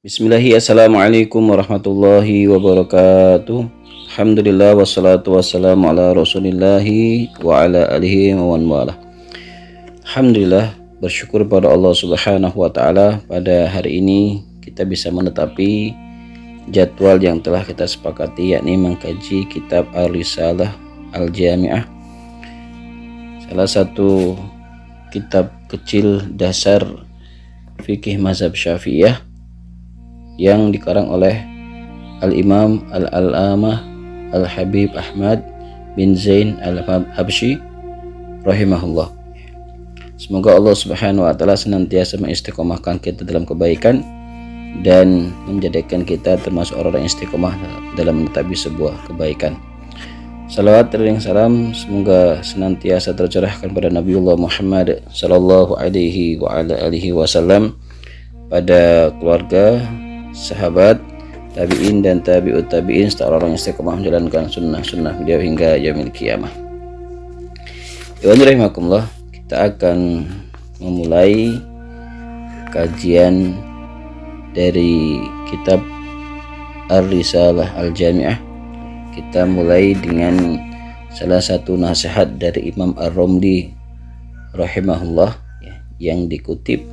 Bismillahi, assalamualaikum warahmatullahi wabarakatuh. Alhamdulillah wassalatu wassalamu ala rasulillahi wa ala alihi wa man walah. Alhamdulillah, bersyukur pada Allah subhanahu wa ta'ala, pada hari ini kita bisa menetapi jadwal yang telah kita sepakati, yakni mengkaji kitab Ar-Risalah Al-Jami'ah, salah satu kitab kecil dasar fikih mazhab Syafi'iyah yang dikarang oleh Al-Imam Al-Allamah Al-Habib Ahmad bin Zain Al-Habsyi rahimahullah. Semoga Allah subhanahu wa ta'ala senantiasa mengistiqomahkan kita dalam kebaikan dan menjadikan kita termasuk orang-orang istiqomah dalam menetapi sebuah kebaikan. Salawat dan salam semoga senantiasa tercurahkan pada Nabiullah Muhammad sallallahu alaihi wa ala alihi wasallam, pada keluarga, sahabat, tabi'in dan tabi'ut tabi'in serta orang yang istiqomah menjalankan sunnah-sunnah beliau hingga yaumil qiyamah. Iwan rahimakumullah, kita akan memulai kajian dari kitab Ar-Risalah Al-Jami'ah. Kita mulai dengan salah satu nasihat dari Imam Ar-Romli rahimahullah yang dikutip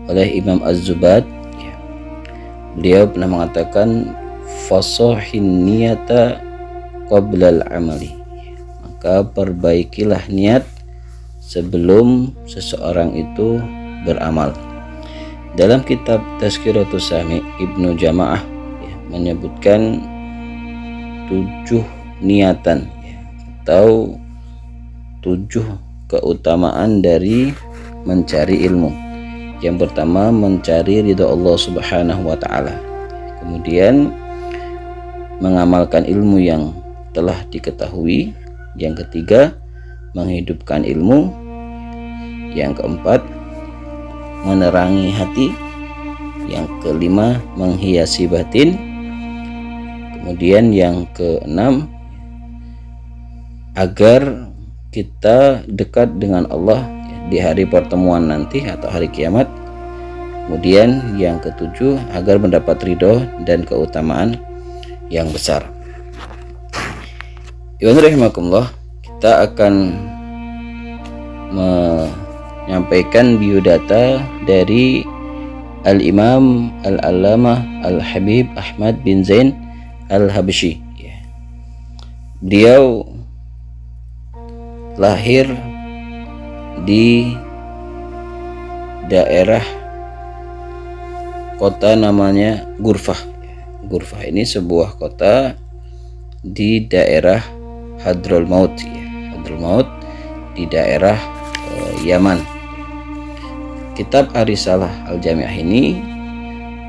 oleh Imam Az-Zubad. Beliau pernah mengatakan fasohin niyata qoblal amali, maka perbaikilah niat sebelum seseorang itu beramal. Dalam kitab Tazkiratus Sami, Ibnu Jama'ah menyebutkan 7 niatan atau 7 keutamaan dari mencari ilmu. Yang pertama, mencari ridha Allah subhanahu wa ta'ala. Kemudian mengamalkan ilmu yang telah diketahui. Yang ketiga, menghidupkan ilmu. Yang keempat, menerangi hati. Yang kelima, menghiasi batin. Kemudian yang keenam, agar kita dekat dengan Allah di hari pertemuan nanti atau hari kiamat. Kemudian yang ketujuh, agar mendapat ridho dan keutamaan yang besar. Iwan rahimakumullah, kita akan menyampaikan biodata dari Al-Imam Al-Allamah Al-Habib Ahmad bin Zain Al-Habsyi. Beliau lahir di daerah kota namanya Ghurfah. Ghurfah ini sebuah kota di daerah Hadramaut, Hadramaut di daerah Yaman. Kitab Ar-Risalah Al-Jami'ah ini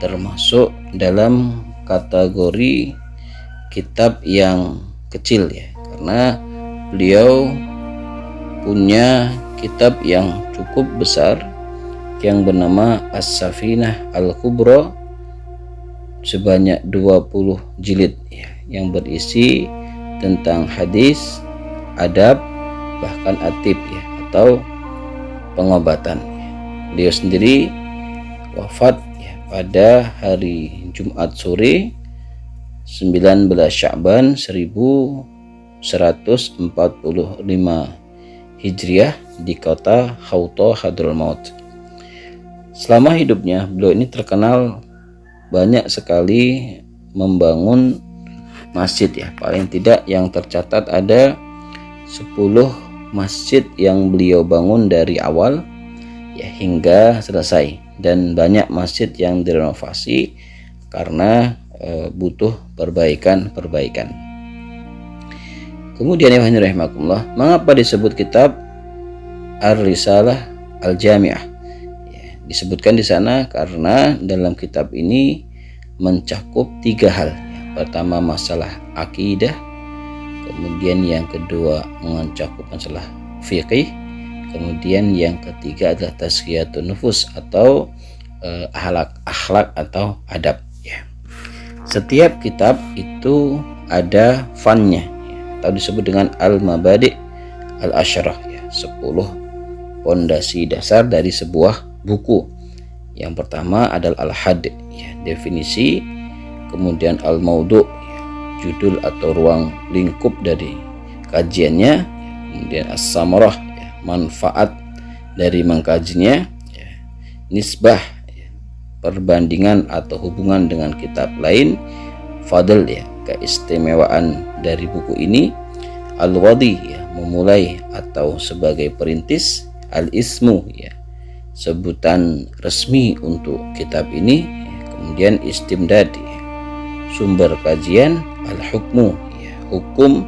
termasuk dalam kategori kitab yang kecil karena beliau punya kitab yang cukup besar yang bernama As-Safinah Al-Kubra sebanyak 20 jilid yang berisi tentang hadis, adab, bahkan atib atau pengobatan. Beliau sendiri wafat pada hari Jumat sore 19 Sya'ban 1145 Hijriah di kota Hauta Hadramaut. Selama hidupnya beliau ini terkenal banyak sekali membangun masjid paling tidak yang tercatat ada 10 masjid yang beliau bangun dari awal hingga selesai, dan banyak masjid yang direnovasi karena butuh perbaikan. Kemudian ya rahimakumullah, mengapa disebut kitab Ar-Risalah Al-Jami'ah? Disebutkan di sana karena dalam kitab ini mencakup 3 hal. Pertama, masalah akidah. Kemudian yang kedua, mencakup masalah fiqih. Kemudian yang ketiga adalah tazkiyatun nufus atau akhlak atau adab. Setiap kitab itu ada fannya atau disebut dengan al-mabadi' al-asyrah, 10 pondasi dasar dari sebuah buku Yang pertama adalah al-had, ya, definisi, kemudian al-maudu, ya, judul atau ruang lingkup dari kajiannya, kemudian as-samarah, ya, manfaat dari mengkajinya, ya, nisbah, ya, perbandingan atau hubungan dengan kitab lain, fadl, ya, keistimewaan dari buku ini, al-wadi, ya, memulai atau sebagai perintis, al-ismu, ya, sebutan resmi untuk kitab ini, ya, kemudian istimdad, ya, sumber kajian, al-hukmu, ya, hukum,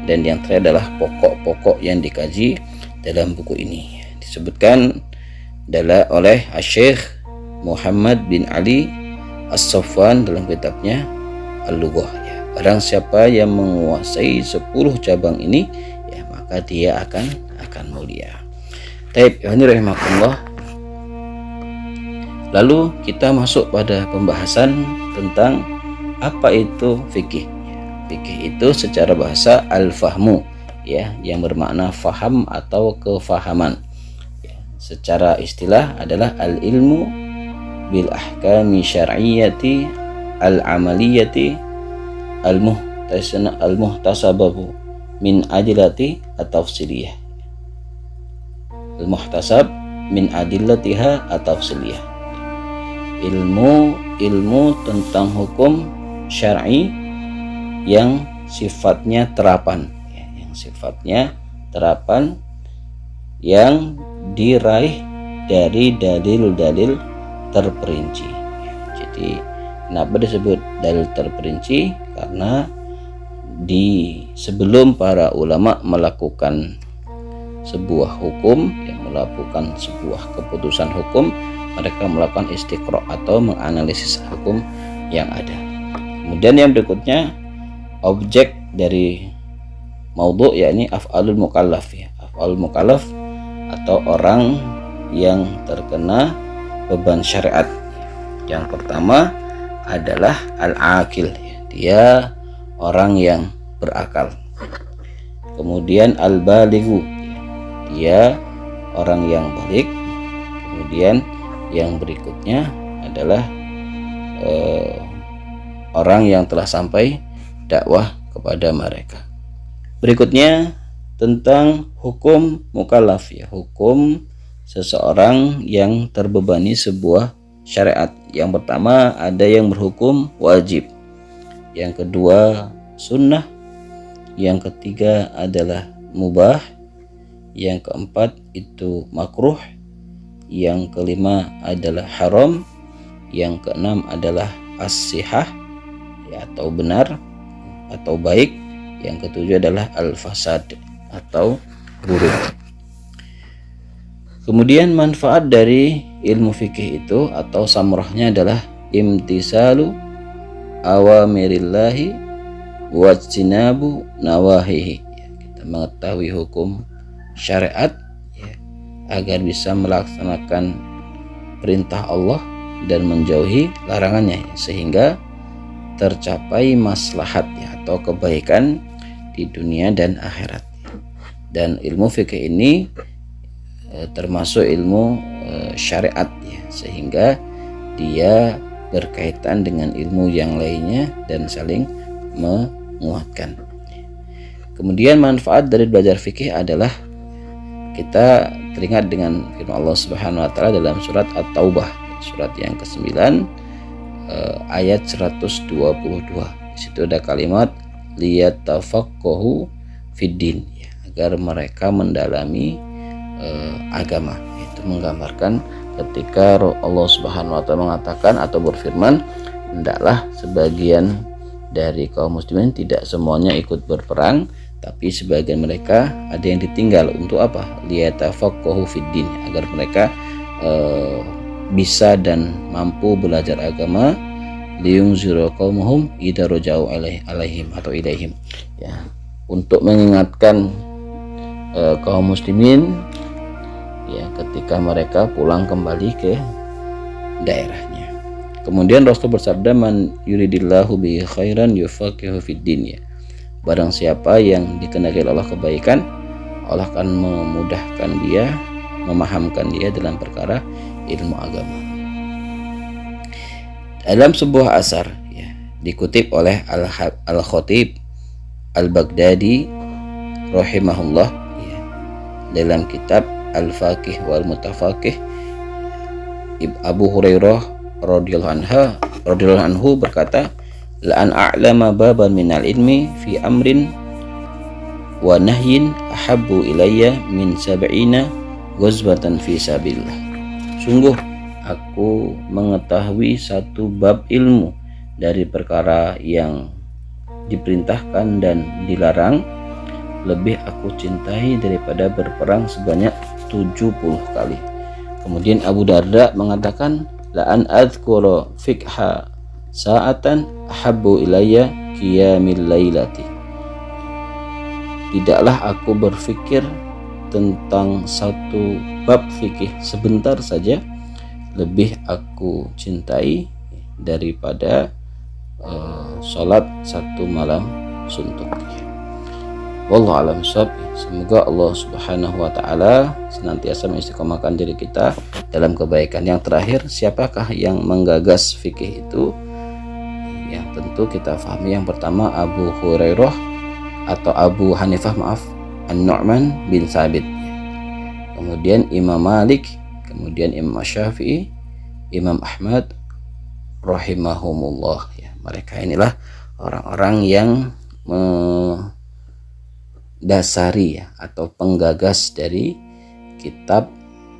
dan yang terakhir adalah pokok-pokok yang dikaji dalam buku ini. Disebutkan oleh Syekh Muhammad bin Ali As-Safwan dalam kitabnya Al-Lughah, ya. Barang siapa yang menguasai 10 cabang ini, ya, maka dia akan mulia. Taib, ini rahimakumullah. Lalu kita masuk pada pembahasan tentang apa itu fikih. Fikih itu secara bahasa al-fahmu, ya, yang bermakna faham atau kefahaman. Ya, secara istilah adalah al-ilmu bil ahkami syar'iyyati al-amaliyati al-muhtasababu min adillati at-tafsiliyah. Al-muhtasab min adillatiha at-tafsiliyah. Ilmu tentang hukum syar'i yang sifatnya terapan, ya, yang diraih dari dalil-dalil terperinci. Ya, jadi kenapa disebut dalil terperinci? Karena sebelum para ulama melakukan sebuah hukum, yang melakukan sebuah keputusan hukum, mereka melakukan istiqra atau menganalisis hukum yang ada. Kemudian yang berikutnya, objek dari maudhu, yakni af'alul mukallaf, ya. Af'alul mukallaf atau orang yang terkena beban syariat. Yang pertama adalah al-aqil, ya. Dia orang yang berakal. Kemudian al-balighu, ya. Dia orang yang balik. Kemudian yang berikutnya adalah orang yang telah sampai dakwah kepada mereka. Berikutnya tentang hukum mukallaf, ya, hukum seseorang yang terbebani sebuah syariat. Yang pertama ada yang berhukum wajib, yang kedua sunnah, yang ketiga adalah mubah, yang keempat itu makruh, yang kelima adalah haram, yang keenam adalah as-sihah, ya, atau benar atau baik, yang ketujuh adalah al-fasad atau buruk. Kemudian manfaat dari ilmu fikih itu atau samrahnya adalah imtisalu awamirillahi wajtinabu nawahihi, ya, kita mengetahui hukum syariat, ya, agar bisa melaksanakan perintah Allah dan menjauhi larangannya, ya, sehingga tercapai maslahat, ya, atau kebaikan di dunia dan akhirat. Dan ilmu fikih ini termasuk ilmu syariat, ya, sehingga dia berkaitan dengan ilmu yang lainnya dan saling menguatkan. Kemudian manfaat dari belajar fikih adalah kita teringat dengan firman Allah Subhanahu wa taala dalam surat At-Taubah, surat yang ke-9 ayat 122. Di situ ada kalimat liyatafaqahu fiddin, ya, agar mereka mendalami agama. Itu menggambarkan ketika Allah Subhanahu wa taala mengatakan atau berfirman, hendaklah sebagian dari kaum muslimin, tidak semuanya ikut berperang, tapi sebagian mereka ada yang ditinggal untuk apa? Liyatafaqahu fiddin, agar mereka bisa dan mampu belajar agama, liyunziru qaumahum idza raja'u alaihim atau ilaihim, ya, untuk mengingatkan kaum muslimin, ya, ketika mereka pulang kembali ke daerahnya. Kemudian Rasul bersabda, man yuridillahu bihi khairan yufaqihu fiddin, ya, barang siapa yang dikehendaki Allah kebaikan, Allah akan memudahkan dia, memahamkan dia dalam perkara ilmu agama. Dalam sebuah asar ya, dikutip oleh Al-Khatib Al-Baghdadi rahimahullah ya, dalam kitab Al-Faqih wal Mutafaqih, Abu Hurairah radhiyallahu anhu berkata, la an a'lama baban minal ilmi fi amrin wa nahyin ahabbu ilayya min sab'ina ghazwatan fi sabilillah. Sungguh aku mengetahui satu bab ilmu dari perkara yang diperintahkan dan dilarang, lebih aku cintai daripada berperang sebanyak 70 kali. Kemudian Abu Darda mengatakan, la an adhkura fiqha sa'atan ahabbu ilayya qiyamil lailati. Tidaklah aku berfikir tentang satu bab fikih sebentar saja, lebih aku cintai daripada sholat satu malam suntuk. Wallahu a'lam bishawab. Semoga Allah Subhanahu wa taala senantiasa mengistiqomahkan diri kita dalam kebaikan. Yang terakhir, siapakah yang menggagas fikih itu? Yang tentu kita pahami, yang pertama Abu Hurairah atau Abu Hanifah, An-Nu'man bin Sabit. Kemudian Imam Malik, kemudian Imam Syafi'i, Imam Ahmad rahimahumullah ya. Mereka inilah orang-orang yang dasari ya, atau penggagas dari kitab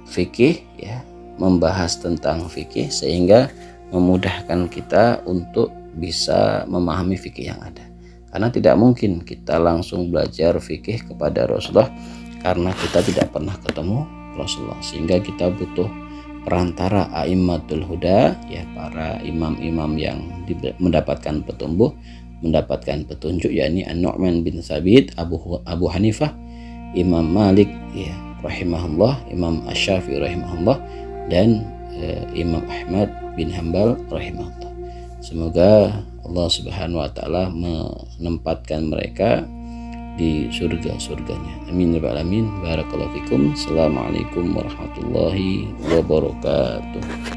fikih ya, membahas tentang fikih sehingga memudahkan kita untuk bisa memahami fikih yang ada. Karena tidak mungkin kita langsung belajar fikih kepada Rasulullah karena kita tidak pernah ketemu Rasulullah, sehingga kita butuh perantara a'immatul huda ya, para imam-imam yang mendapatkan petunjuk, yakni An-Nu'man bin Sabit, Abu Hanifah, Imam Malik ya rahimahullah, Imam Asy-Syafi'i rahimahullah, dan Imam Ahmad bin Hanbal rahimahullah. Semoga Allah Subhanahu wa taala menempatkan mereka di surganya. Amin ya rabbal alamin. Barakallahu fikum. Assalamualaikum warahmatullahi wabarakatuh.